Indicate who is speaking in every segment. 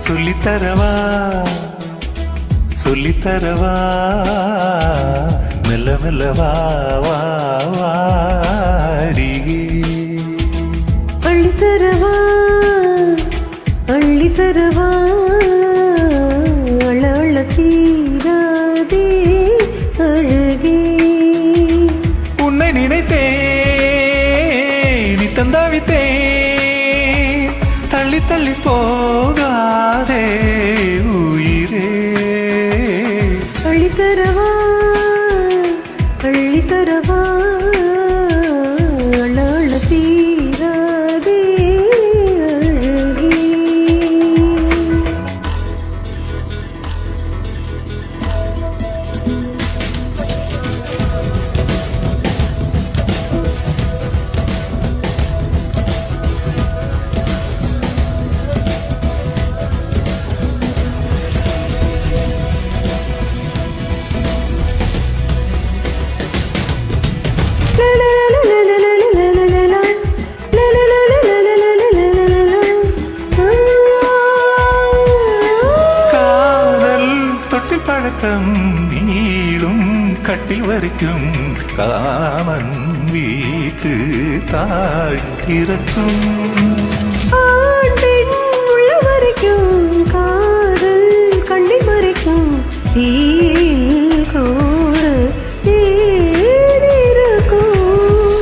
Speaker 1: சொல்லித்தரவா சொல்லித்தரவா மெல்ல மெல்ல வா வா வாரிகே
Speaker 2: அள்ளித்தரவா அள்ளித்தரவா அழ அழ தீராதே அழகே
Speaker 1: உன்னை நினைத்தே நீ தந்தாவித்தே தள்ளி தள்ளி போகாதே உயிரே
Speaker 2: அள்ளித்தரவா அள்ளித்தரவா அழ அழ தீராதே அழகே
Speaker 1: பழக்கம் நீளும் கட்டில் வரைக்கும் காமன் வீட்டு தாழ் இறக்கும்
Speaker 2: உள்ள வரைக்கும் காதல் கண்ணி மறைக்கும்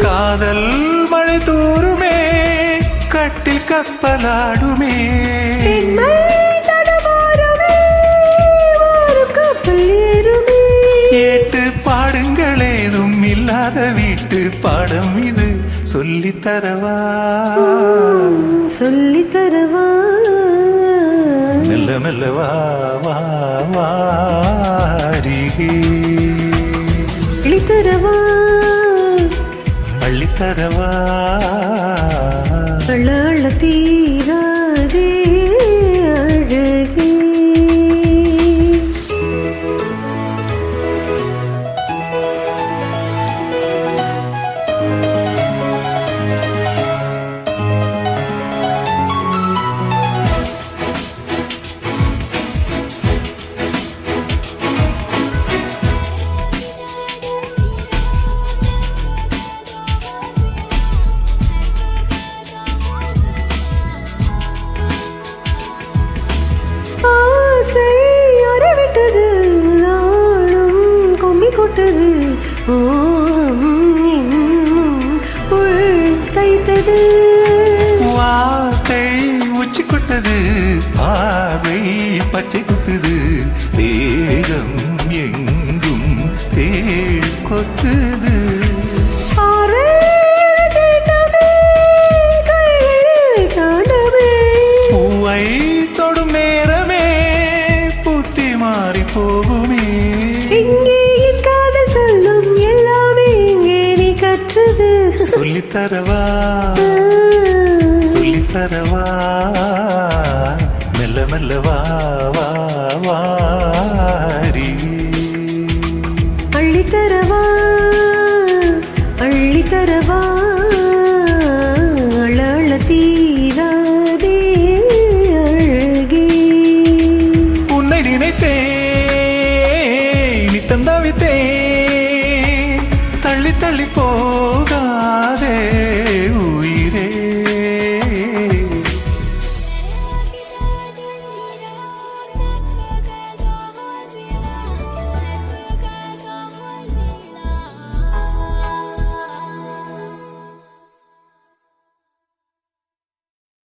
Speaker 1: காதல் மழை தூருமே கட்டில் கப்பலாடுமே ஏட்டு பாடுங்கள் ஏதும் இல்லாத வீட்டு பாடம் இது சொல்லித்தரவா
Speaker 2: சொல்லித்தரவா
Speaker 1: மெல்ல மெல்ல வா வா வாரிகே
Speaker 2: அள்ளித்தரவா
Speaker 1: அள்ளித்தரவா
Speaker 2: அழ அழ தீராதே அழகே கொட்டது தைத்தது
Speaker 1: வார்த்தை உச்சி கொட்டது பாதை பச்சை குத்துது தேகம் எங்கும் தேள் கொத்துது பூவை தொடும் நேரமே புத்தி மாறி போகுமே சொல்லித்தரவா சொல்லித்தரவா மெல்ல மெல்ல வா வா வாரிகே
Speaker 2: அள்ளித்தரவா அள்ளித்தரவா அழ அழ தீராதே அழகே
Speaker 1: உன்னை நினைத்தேன்